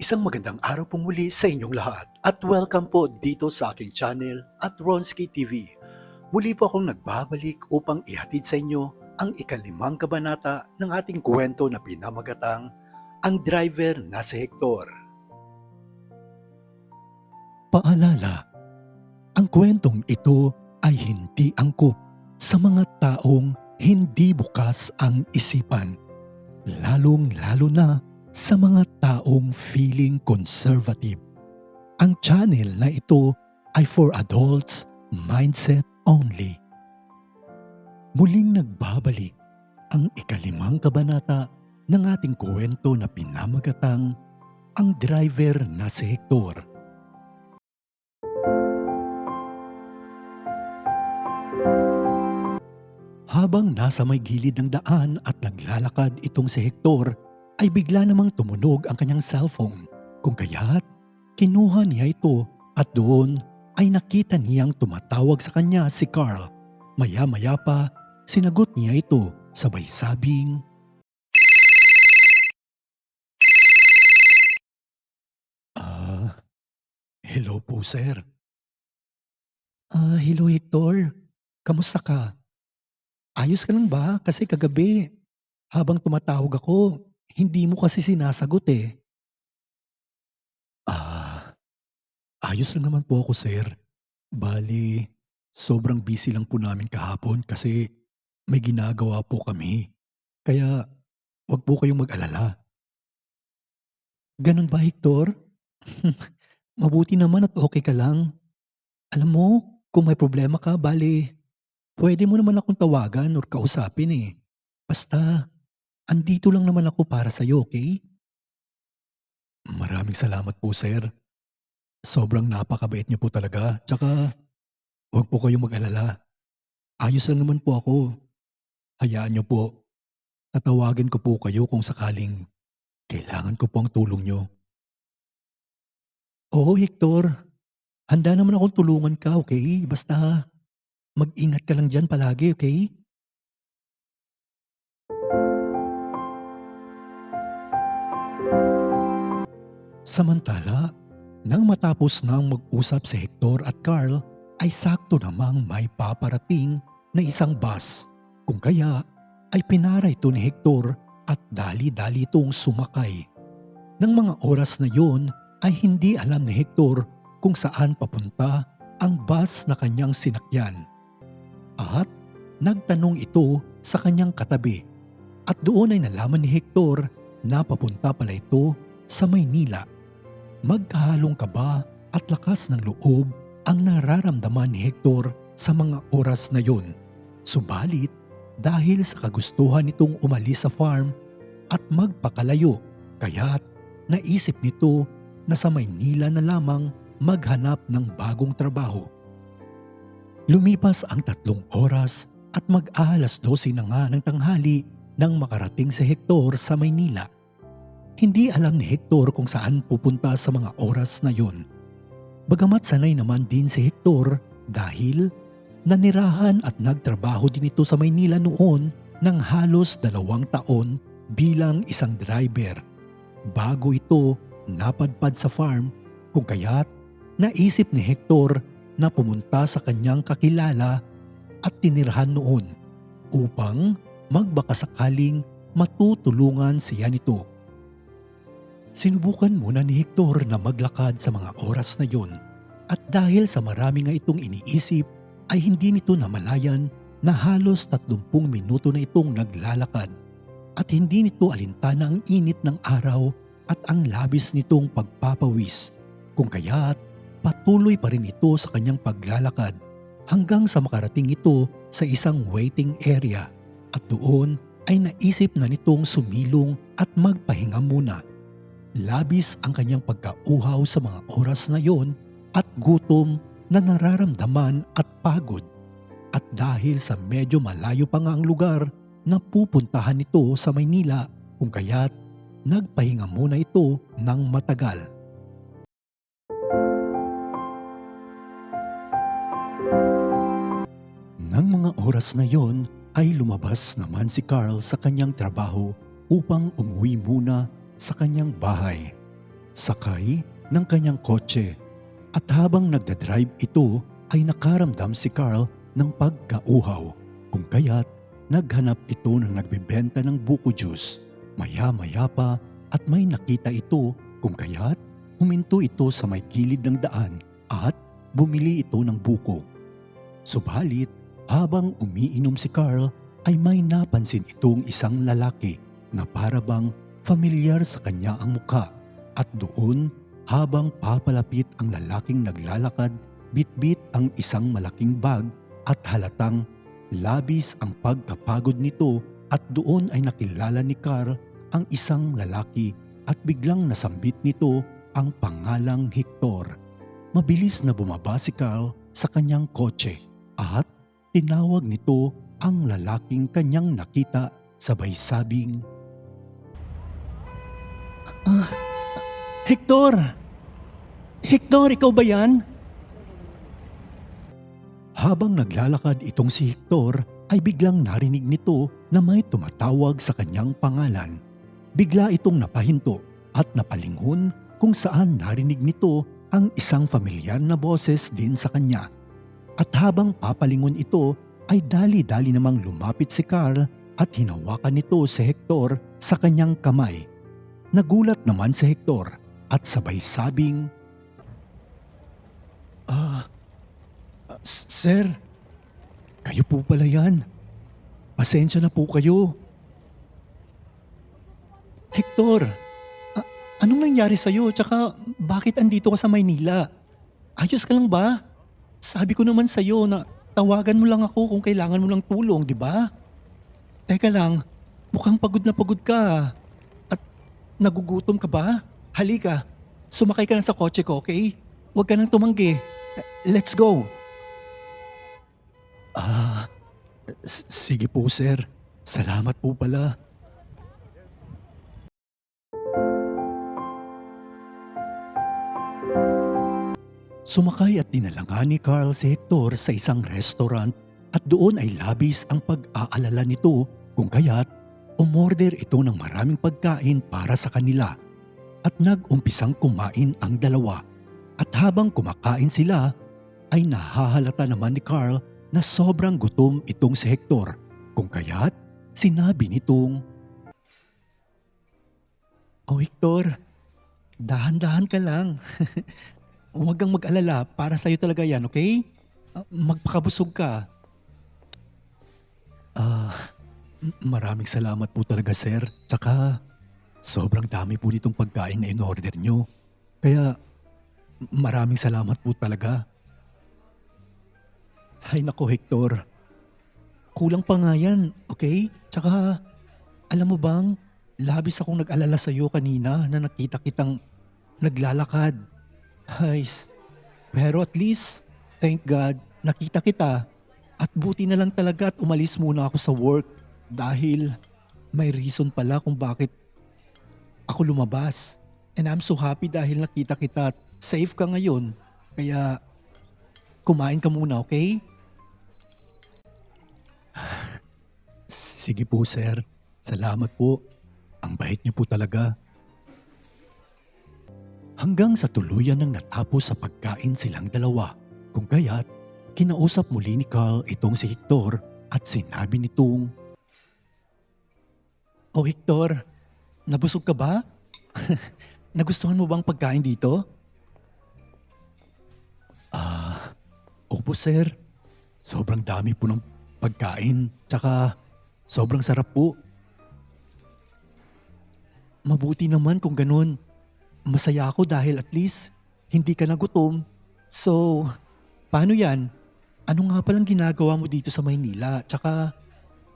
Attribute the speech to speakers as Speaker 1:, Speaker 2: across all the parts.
Speaker 1: Isang magandang araw po muli sa inyong lahat at welcome po dito sa aking channel at Ronski TV. Muli po akong nagbabalik upang ihatid sa inyo ang ikalimang kabanata ng ating kwento na pinamagatang Ang Driver na si Hector. Paalala, ang kwentong ito ay hindi angkop sa mga taong hindi bukas ang isipan, lalong-lalo na sa mga taong feeling conservative. Ang channel na ito ay for adults mindset only. Muling nagbabalik ang ikalimang kabanata ng ating kwento na pinamagatang Ang Driver na si Hector. Habang nasa may gilid ng daan at naglalakad itong si Hector, ay bigla namang tumunog ang kanyang cellphone. Kung kaya't kinuha niya ito at doon ay nakita niyang tumatawag sa kanya si Carl. Maya-maya pa sinagot niya ito sabay sabing, hello po sir. Hello Hector. Kamusta ka? Ayos ka lang ba? Kasi kagabi habang tumatawag ako, hindi mo kasi sinasagot eh. Ah, ayos lang naman po ako sir. Bali, sobrang busy lang po namin kahapon kasi may ginagawa po kami. Kaya wag po kayong mag-alala. Ganun ba Hector? Mabuti naman at okay ka lang. Alam mo, kung may problema ka, bali, pwede mo naman akong tawagan or kausapin eh. Basta, andito lang naman ako para sa'yo, okay? Maraming salamat po sir. Sobrang napakabait niyo po talaga. Tsaka, huwag po kayong mag-alala. Ayos lang naman po ako. Hayaan niyo po. Tatawagin ko po kayo kung sakaling kailangan ko po ang tulong niyo. Oo, Hector. Handa naman akong tulungan ka, okay? Basta mag-ingat ka lang dyan palagi, okay? Samantala, nang matapos nang mag-usap si Hector at Carl, ay sakto namang may paparating na isang bus. Kung kaya ay pinara ito ni Hector at dali-dali itong sumakay. Nang mga oras na yon ay hindi alam ni Hector kung saan papunta ang bus na kanyang sinakyan. At nagtanong ito sa kanyang katabi at doon ay nalaman ni Hector na papunta pala ito sa Maynila. Magkahalong kaba at lakas ng loob ang nararamdaman ni Hector sa mga oras na yon. Subalit dahil sa kagustuhan nitong umalis sa farm at magpakalayo, kaya't naisip nito na sa Maynila na lamang maghanap ng bagong trabaho. Lumipas ang 3 oras at mag-aalas 12 na nga ng tanghali nang makarating si Hector sa Maynila. Hindi alam ni Hector kung saan pupunta sa mga oras na yon. Bagamat sanay naman din si Hector dahil nanirahan at nagtrabaho din ito sa Maynila noon ng halos 2 taon bilang isang driver. Bago ito napadpad sa farm, kung kaya't naisip ni Hector na pumunta sa kanyang kakilala at tinirhan noon upang magbakasakaling matutulungan siya nito. Sinubukan muna ni Hector na maglakad sa mga oras na yon at dahil sa marami nga itong iniisip ay hindi nito namalayan na halos 30 minuto na itong naglalakad at hindi nito alintana ang init ng araw at ang labis nitong pagpapawis. Kung kaya't patuloy pa rin ito sa kanyang paglalakad hanggang sa makarating ito sa isang waiting area at doon ay naisip na nitong sumilong at magpahinga muna. Labis ang kanyang pagkauhaw sa mga oras na yon at gutom na nararamdaman at pagod. At dahil sa medyo malayo pa nga ang lugar na pupuntahan nito sa Maynila, kung kaya't nagpahinga muna ito ng matagal. Nang mga oras na yon ay lumabas naman si Carl sa kanyang trabaho upang umuwi muna sa kanyang bahay. sakay ng kanyang kotse. At habang nagdadrive ito ay nakaramdam si Carl ng pagkauhaw, kung kaya't naghanap ito ng nagbebenta ng buko juice. Maya-maya pa at may nakita ito, kung kaya't huminto ito sa may gilid ng daan at bumili ito ng buko. Subalit habang umiinom si Carl ay may napansin itong isang lalaki na parabang familiar sa kanya ang mukha, at doon habang papalapit ang lalaking naglalakad, bitbit ang isang malaking bag at halatang labis ang pagkapagod nito, at doon ay nakilala ni Carl ang isang lalaki at biglang nasambit nito ang pangalang Hector. Mabilis na bumaba si Carl sa kanyang kotse at tinawag nito ang lalaking kanyang nakita, sabay sabing, Hector! Hector, ikaw ba yan? Habang naglalakad itong si Hector ay biglang narinig nito na may tumatawag sa kanyang pangalan. Bigla itong napahinto at napalingon kung saan narinig nito ang isang familiar na boses din sa kanya. At habang papalingon ito ay dali-dali namang lumapit si Carl at hinawakan nito si Hector sa kanyang kamay. Nagulat naman si Hector at sabay sabing, Sir, kayo po pala yan. Pasensya na po kayo. Hector, anong nangyari sa'yo? Tsaka bakit andito ka sa Maynila? Ayos ka lang ba? Sabi ko naman sa'yo na tawagan mo lang ako kung kailangan mo lang tulong, di ba? Teka lang, mukhang pagod na pagod ka. At nagugutom ka ba? Halika, sumakay ka na sa kotse ko, okay? Huwag ka nang tumanggi. Let's go. Sige po sir. Salamat po pala. Sumakay at dinala ni Carl si Hector sa isang restaurant, at doon ay labis ang pag-aalala nito, kung kaya't umorder ito ng maraming pagkain para sa kanila. At nag-umpisang kumain ang dalawa. At habang kumakain sila ay nahahalata naman ni Carl na sobrang gutom itong si Hector, kung kaya't sinabi nitong, Hector, dahan-dahan ka lang. Huwag kang mag-alala, para sa'yo talaga yan, okay? Magpakabusog ka. Maraming salamat po talaga sir. Tsaka sobrang dami po nitong pagkain na in-order nyo. Kaya maraming salamat po talaga. Ay nako Hector, kulang pa nga yan, okay? Tsaka alam mo bang, labis akong nag-alala sa'yo kanina na nakita kitang naglalakad. Hays, pero at least, thank God, nakita kita. At buti na lang talaga at umalis muna ako sa work dahil may reason pala kung bakit ako lumabas. And I'm so happy dahil nakita kita at safe ka ngayon. Kaya kumain ka muna, okay? Sige po sir, salamat po. Ang bait niyo po talaga. Hanggang sa tuluyan ng natapos sa pagkain silang dalawa, kung kaya't kinausap muli ni Carl itong si Hector at sinabi nitong, Hector, nabusog ka ba? Nagustuhan mo bang pagkain dito? Opo sir, sobrang dami po ng pagkain, tsaka sobrang sarap po. Mabuti naman kung ganun. Masaya ako dahil at least hindi ka nagutom. So, paano yan? Ano nga palang ginagawa mo dito sa Maynila? Tsaka,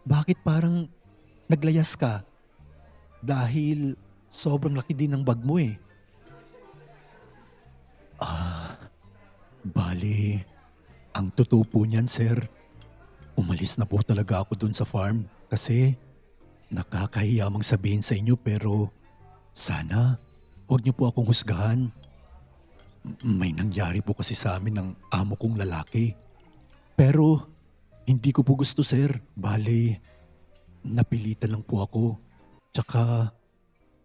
Speaker 1: bakit parang naglayas ka? Dahil sobrang laki din ng bag mo eh. Bali, ang totoo po niyan sir, umalis na po talaga ako dun sa farm kasi nakakahiya mang sabihin sa inyo pero sana huwag niyo po akong husgahan. May nangyari po kasi sa amin ng amo kong lalaki. Pero hindi ko po gusto sir. Bale, napilitan lang po ako. Tsaka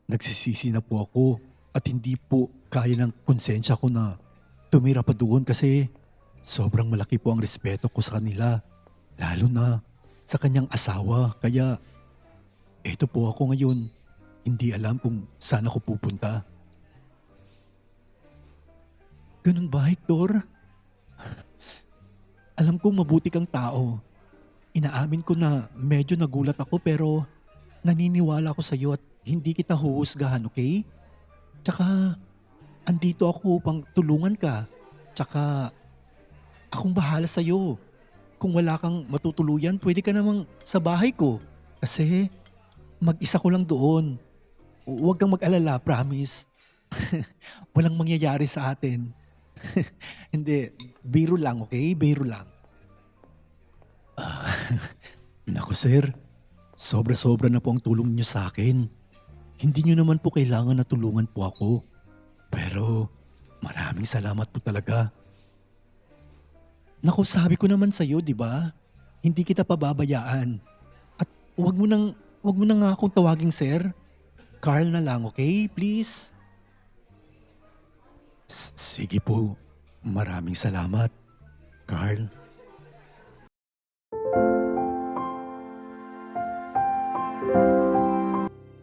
Speaker 1: nagsisisi na po ako At hindi po kaya ng konsensya ko na tumira pa doon kasi sobrang malaki po ang respeto ko sa kanila. Lalo na sa kanyang asawa. Kaya eto po ako ngayon. Hindi alam kung saan ako pupunta. Ganun ba, Hector? Alam kong mabuti kang tao. Inaamin ko na medyo nagulat ako pero naniniwala ako sa iyo at hindi kita huhusgahan, okay? Tsaka andito ako upang tulungan ka. Tsaka akong bahala sa iyo. Kung wala kang matutuluyan, pwede ka namang sa bahay ko. Kasi mag-isa ko lang doon. Huwag kang mag-alala, promise. Walang mangyayari sa atin. Hindi, biro lang, okay? Biro lang. Naku sir, sobra-sobra na po ang tulong niyo sa akin. Hindi niyo naman po kailangan na tulungan po ako. Pero maraming salamat po talaga. Naku, sabi ko naman sa iyo, di ba? Hindi kita pababayaan. At wag mo nang nga akong tawaging sir. Carl na lang, okay? Please. Sige po. Maraming salamat, Carl.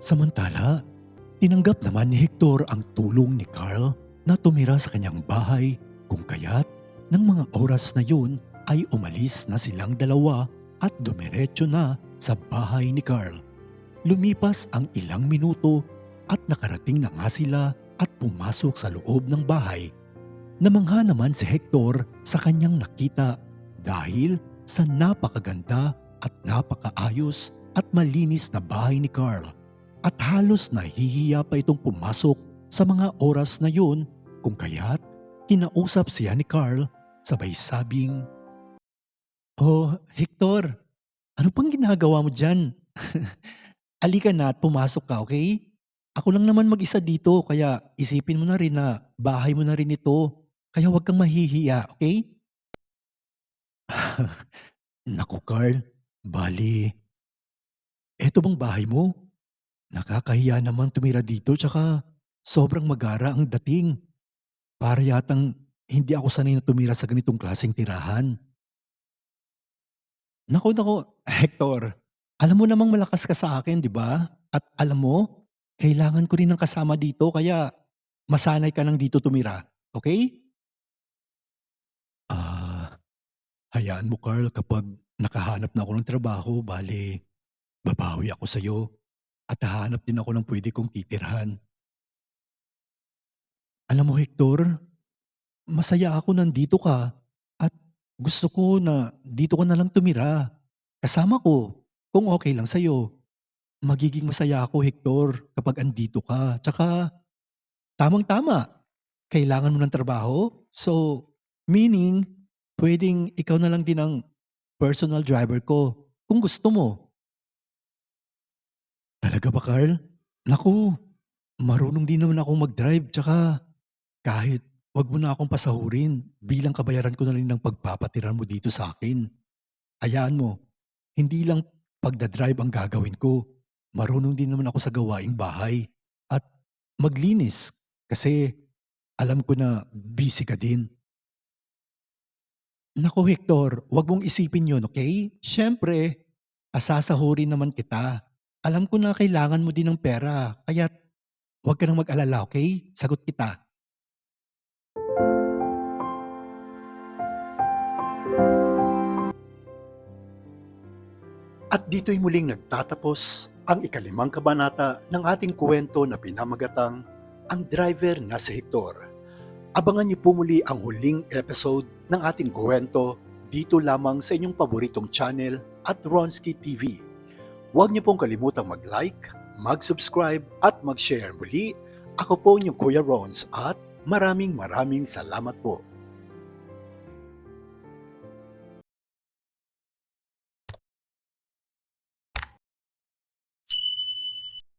Speaker 1: Samantala, tinanggap naman ni Hector ang tulong ni Carl na tumira sa kanyang bahay kung kaya't ng mga oras na yun ay umalis na silang dalawa at dumiretso na sa bahay ni Carl. Lumipas ang ilang minuto at nakarating na nga sila at pumasok sa loob ng bahay. Namangha naman si Hector sa kanyang nakita dahil sa napakaganda at napakaayos at malinis na bahay ni Carl. At halos nahihiya pa itong pumasok sa mga oras na yun kung kaya't kinausap siya ni Carl sabay sabing, "Oh, Hector, ano pang ginagawa mo dyan? Alika na at pumasok ka, okay? Ako lang naman mag-isa dito kaya isipin mo na rin na bahay mo na rin ito. Kaya huwag kang mahihiya, okay?" Naku Carl, bali, eto bang bahay mo? Nakakahiya naman tumira dito tsaka sobrang magara ang dating. Para yatang hindi ako sanay na tumira sa ganitong klaseng tirahan. Naku, Hector, alam mo namang malakas ka sa akin, di ba? At alam mo, kailangan ko rin ng kasama dito kaya masanay ka lang dito tumira, okay? Ah, hayaan mo Carl kapag nakahanap na ako ng trabaho, bale, babawi ako sa'yo at hahanap din ako ng pwede kong titirhan. Alam mo Hector, masaya ako nandito ka at gusto ko na dito ka na lang tumira. Kasama ko, kung okay lang sa'yo. Magiging masaya ako Hector kapag andito ka. Tsaka tamang-tama, kailangan mo ng trabaho. So, meaning, pwedeng ikaw na lang din ang personal driver ko kung gusto mo. Talaga ba Carl? Naku, marunong din naman akong mag-drive tsaka kahit wag mo na akong pasahurin bilang kabayaran ko na rin ng pagpapatiran mo dito sa akin. Hayaan mo, hindi lang pagdadrive ang gagawin ko. Marunong din naman ako sa gawaing bahay at maglinis kasi alam ko na busy ka din. Naku Hector, wag mong isipin yun, okay? Siyempre, pasasahurin naman kita. Alam ko na kailangan mo din ng pera, kaya wag ka nang mag-alala, okay? Sagot kita. At dito'y muling nagtatapos ang ikalimang kabanata ng ating kwento na pinamagatang Ang Driver na si Hector. Abangan niyo po muli ang huling episode ng ating kwento dito lamang sa inyong paboritong channel at Ronski TV. Huwag niyo pong kalimutang mag-like, mag-subscribe at mag-share muli. Ako po inyong Kuya Rons at maraming salamat po.